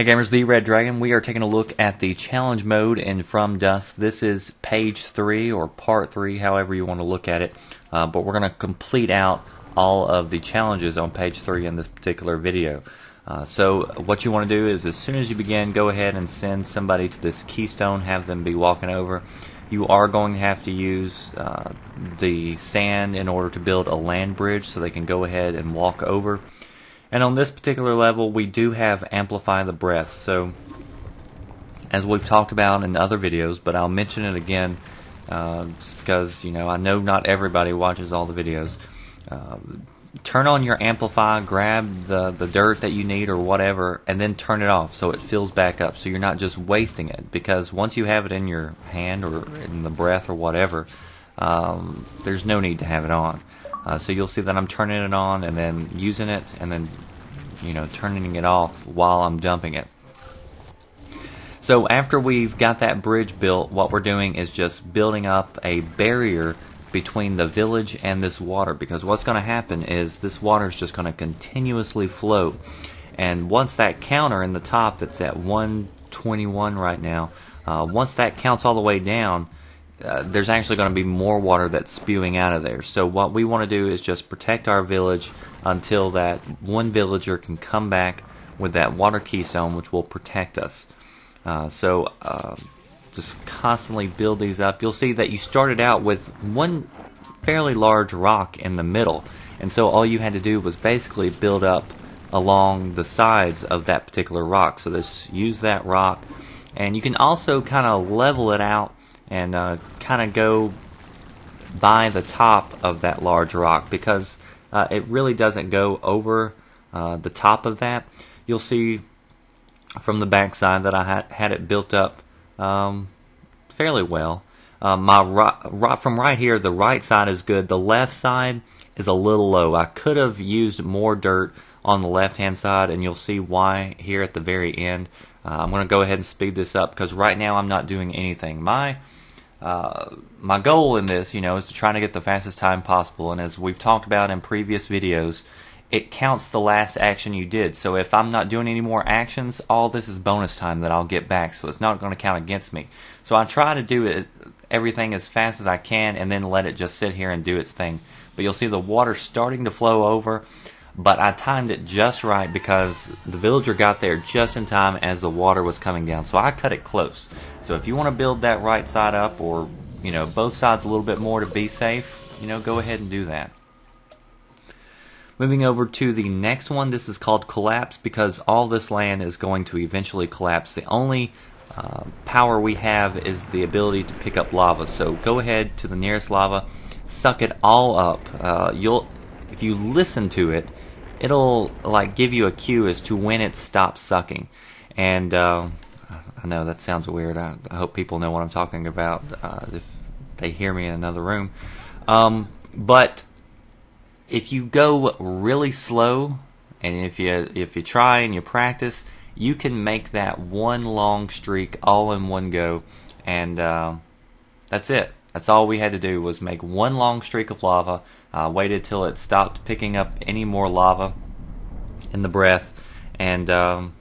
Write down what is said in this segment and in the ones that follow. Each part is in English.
Hey gamers, the Red Dragon. We are taking a look at the challenge mode in From Dusk. This is page 3 or part 3, however you want to look at it. But we're going to complete out all of the challenges on page 3 in this particular video. So what you want to do is, as soon as you begin, go ahead and send somebody to this keystone, have them be walking over. You are going to have to use the sand in order to build a land bridge so they can go ahead and walk over. And on this particular level, we do have Amplify the Breath. So, as we've talked about in other videos, but I'll mention it again just because, I know not everybody watches all the videos. Turn on your Amplify, grab the dirt that you need or whatever, and then turn it off so it fills back up, so you're not just wasting it. Because once you have it in your hand or in the breath or whatever, there's no need to have it on. So you'll see that I'm turning it on and then using it and then, turning it off while I'm dumping it. So after we've got that bridge built, what we're doing is just building up a barrier between the village and this water, because what's going to happen is this water is just going to continuously flow. And once that counter in the top that's at 121 right now, once that counts all the way down, there's actually going to be more water that's spewing out of there. So what we want to do is just protect our village until that one villager can come back with that water keystone, which will protect us. Just constantly build these up. You'll see that you started out with one fairly large rock in the middle, and so all you had to do was basically build up along the sides of that particular rock. So just use that rock, and you can also kind of level it out and kind of go by the top of that large rock, because it really doesn't go over the top of that. You'll see from the back side that I had it built up fairly well. From right here, the right side is good. The left side is a little low. I could have used more dirt on the left hand side, and you'll see why here at the very end. I'm going to go ahead and speed this up because right now I'm not doing anything. My goal in this, is to try to get the fastest time possible, and as we've talked about in previous videos, it counts the last action you did. So if I'm not doing any more actions, all this is bonus time that I'll get back, so it's not going to count against me. So I try to do everything as fast as I can and then let it just sit here and do its thing. But you'll see the water starting to flow over, but I timed it just right because the villager got there just in time as the water was coming down. So I cut it close. So if you want to build that right side up, or both sides a little bit more to be safe, go ahead and do that. Moving over to the next one, this is called Collapse, because all this land is going to eventually collapse. The only power we have is the ability to pick up lava. So go ahead to the nearest lava, suck it all up. If you listen to it, it'll give you a cue as to when it stops sucking. And I know that sounds weird. I hope people know what I'm talking about if they hear me in another room. But if you go really slow, and if you try and you practice, you can make that one long streak all in one go, and that's it. That's all we had to do was make one long streak of lava. Waited till it stopped picking up any more lava in the breath, and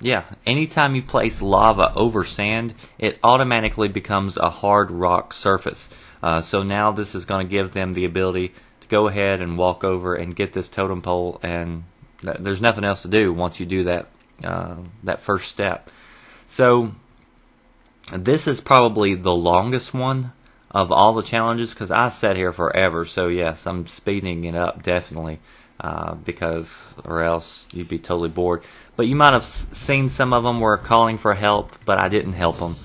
yeah, anytime you place lava over sand, it automatically becomes a hard rock surface. So now this is going to give them the ability to go ahead and walk over and get this totem pole, and there's nothing else to do once you do that first step. So this is probably the longest one of all the challenges because I sat here forever. So yes, I'm speeding it up definitely. Or else you'd be totally bored. But you might have seen some of them were calling for help, but I didn't help them.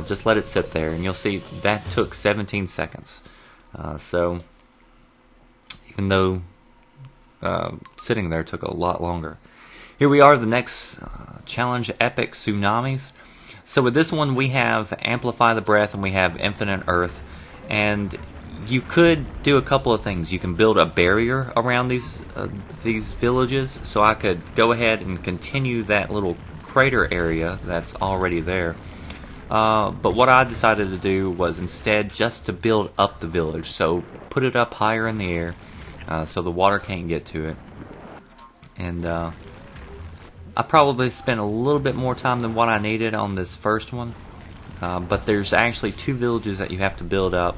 Just let it sit there, and you'll see that took 17 seconds. So even though sitting there took a lot longer. Here we are, the next challenge, Epic Tsunamis. So with this one, we have Amplify the Breath and we have Infinite Earth, and you could do a couple of things. You can build a barrier around these villages, so I could go ahead and continue that little crater area that's already there. But what I decided to do was instead just to build up the village. So put it up higher in the air so the water can't get to it. And I probably spent a little bit more time than what I needed on this first one, but there's actually 2 villages that you have to build up.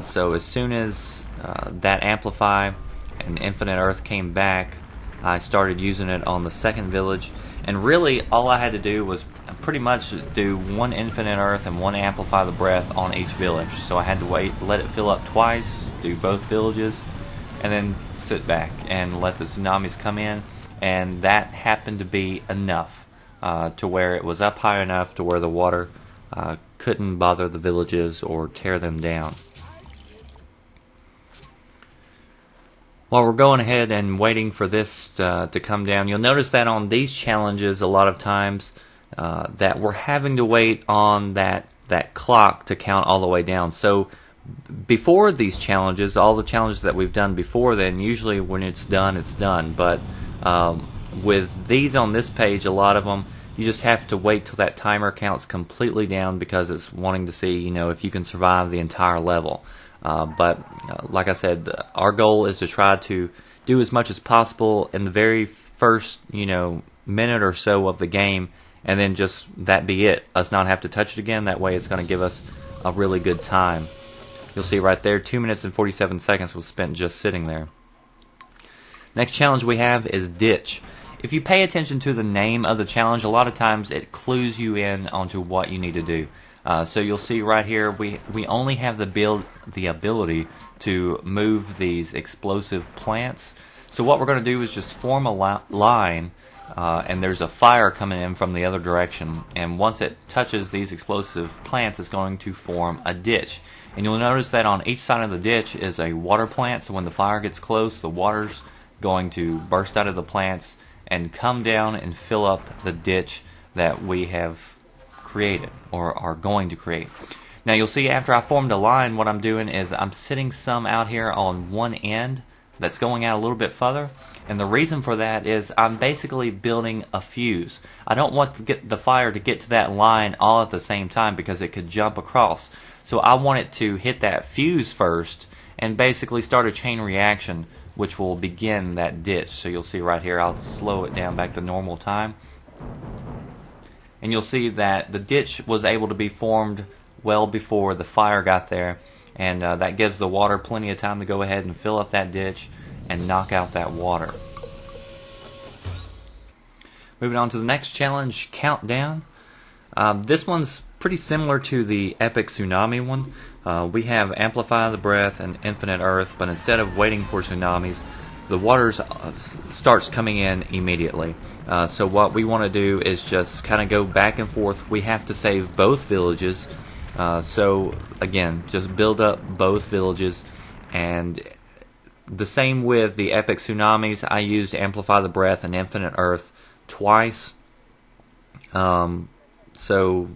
So as soon as that Amplify and Infinite Earth came back, I started using it on the second village, and really all I had to do was pretty much do 1 Infinite Earth and 1 Amplify the Breath on each village. So I had to let it fill up twice, do both villages, and then sit back and let the tsunamis come in, and that happened to be enough to where it was up high enough to where the water couldn't bother the villages or tear them down. While we're going ahead and waiting for this to come down, you'll notice that on these challenges a lot of times that we're having to wait on that clock to count all the way down. So before these challenges, all the challenges that we've done before then, usually when it's done, it's done. But with these on this page, a lot of them, you just have to wait till that timer counts completely down because it's wanting to see, you know, if you can survive the entire level. But like I said, our goal is to try to do as much as possible in the very first, you know, minute or so of the game, and then just that be it. Us not have to touch it again. That way it's going to give us a really good time. You'll see right there, 2 minutes and 47 seconds was spent just sitting there. Next challenge we have is Ditch. If you pay attention to the name of the challenge, a lot of times it clues you in onto what you need to do. So you'll see right here, we only have the ability to move these explosive plants. So what we're going to do is just form a line, and there's a fire coming in from the other direction. And once it touches these explosive plants, it's going to form a ditch. And you'll notice that on each side of the ditch is a water plant. So when the fire gets close, the water's going to burst out of the plants and come down and fill up the ditch that we have created or are going to create. Now you'll see after I formed a line, what I'm doing is I'm sitting some out here on one end that's going out a little bit further, and the reason for that is I'm basically building a fuse. I don't want to get the fire to get to that line all at the same time because it could jump across. So I want it to hit that fuse first and basically start a chain reaction which will begin that ditch. So you'll see right here, I'll slow it down back to normal time. And you'll see that the ditch was able to be formed well before the fire got there, and that gives the water plenty of time to go ahead and fill up that ditch and knock out that water. Moving on to the next challenge, Countdown. This one's pretty similar to the Epic Tsunami one. We have Amplify the Breath and Infinite Earth, but instead of waiting for tsunamis, the water starts coming in immediately. So what we want to do is just kind of go back and forth. We have to save both villages. So again, just build up both villages. And the same with the Epic Tsunamis. I used Amplify the Breath and Infinite Earth twice. So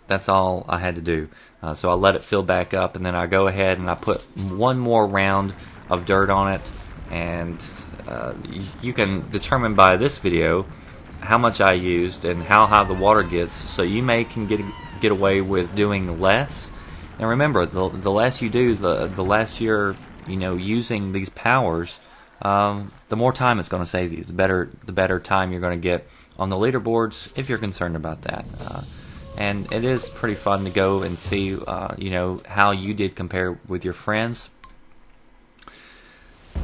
that's all I had to do. So I let it fill back up, and then I go ahead and I put one more round of dirt on it. And you can determine by this video how much I used and how high the water gets, so you can get away with doing less. And remember, the less you do, the less you're using these powers, the more time it's going to save you. The better time you're going to get on the leaderboards if you're concerned about that. And it is pretty fun to go and see how you did compare with your friends.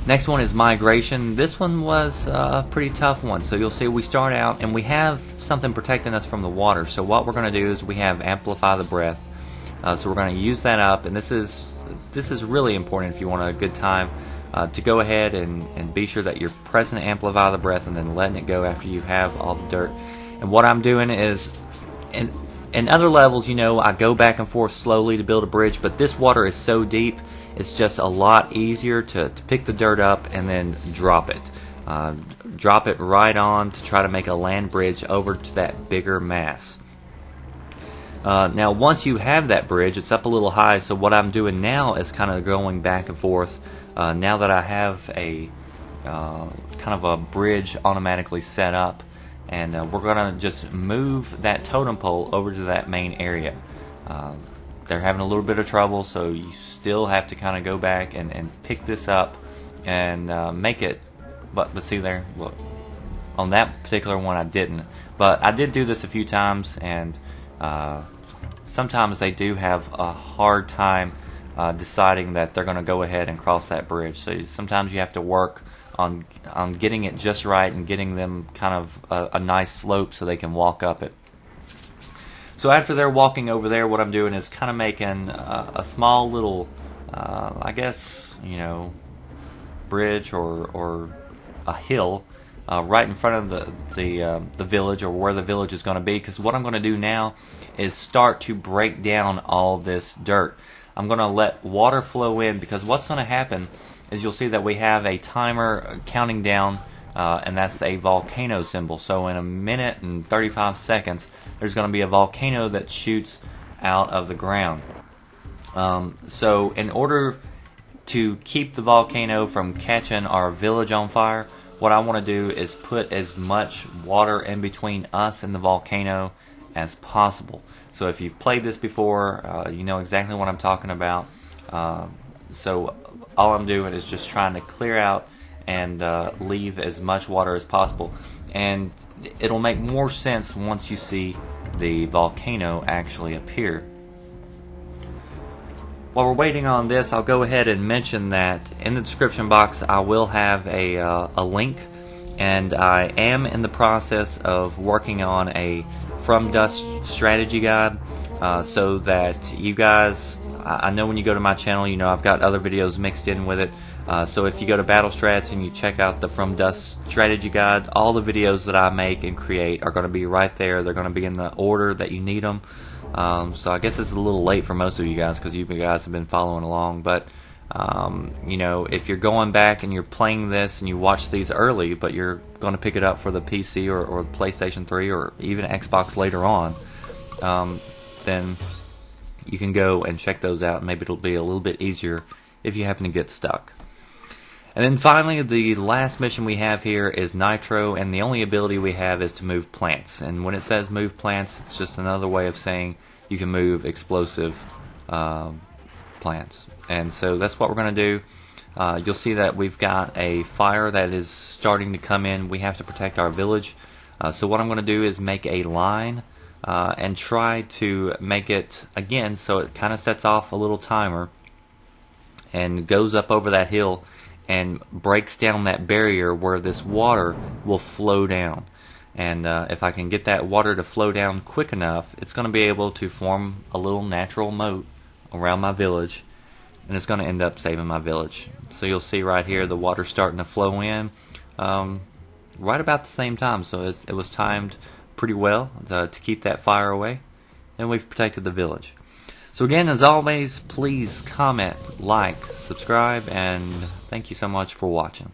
Next one is Migration. This one was a pretty tough one. So you'll see we start out and we have something protecting us from the water. So what we're going to do is we have Amplify the Breath. So we're going to use that up, and this is really important if you want a good time to go ahead and be sure that you're pressing Amplify the Breath and then letting it go after you have all the dirt. And what I'm doing is, in other levels, I go back and forth slowly to build a bridge, but this water is so deep, it's just a lot easier to pick the dirt up and then drop it. Drop it right on to try to make a land bridge over to that bigger mass. Now once you have that bridge, it's up a little high, so what I'm doing now is kind of going back and forth. Now that I have a kind of a bridge automatically set up, and we're going to just move that totem pole over to that main area. They're having a little bit of trouble, so you still have to kind of go back and pick this up and make it. But see there, look, On that particular one, I didn't. But I did do this a few times, and sometimes they do have a hard time deciding that they're going to go ahead and cross that bridge. So sometimes you have to work on getting it just right and getting them kind of a nice slope so they can walk up it. So after they're walking over there, what I'm doing is kind of making a small little, I guess, bridge or a hill right in front of the village, or where the village is going to be. Because what I'm going to do now is start to break down all this dirt. I'm going to let water flow in, because what's going to happen is you'll see that we have a timer counting down, and that's a volcano symbol. So in a minute and 35 seconds, there's going to be a volcano that shoots out of the ground. So in order to keep the volcano from catching our village on fire, what I want to do is put as much water in between us and the volcano as possible. So if you've played this before, you know exactly what I'm talking about. So all I'm doing is just trying to clear out and leave as much water as possible. And it'll make more sense once you see the volcano actually appear. While we're waiting on this, I'll go ahead and mention that in the description box I will have a link, and I am in the process of working on a From Dust strategy guide, so that you guys, I know when you go to my channel, you know I've got other videos mixed in with it. So if you go to Battle Strats and you check out the From Dust strategy guide, all the videos that I make and create are going to be right there. They're going to be in the order that you need them. So I guess it's a little late for most of you guys, because you guys have been following along. But if you're going back and you're playing this and you watch these early, but you're going to pick it up for the PC or PlayStation 3 or even Xbox later on, then you can go and check those out. Maybe it'll be a little bit easier if you happen to get stuck. And then finally, the last mission we have here is Nitro, and the only ability we have is to move plants. And when it says move plants, it's just another way of saying you can move explosive plants. And so that's what we're going to do. You'll see that we've got a fire that is starting to come in. We have to protect our village. So what I'm going to do is make a line and try to make it, again, so it kind of sets off a little timer and goes up over that hill and breaks down that barrier where this water will flow down. And if I can get that water to flow down quick enough, it's going to be able to form a little natural moat around my village, and it's going to end up saving my village. So you'll see right here the water starting to flow in right about the same time. So it was timed pretty well to keep that fire away, and we've protected the village. So again, as always, please comment, like, subscribe, and thank you so much for watching.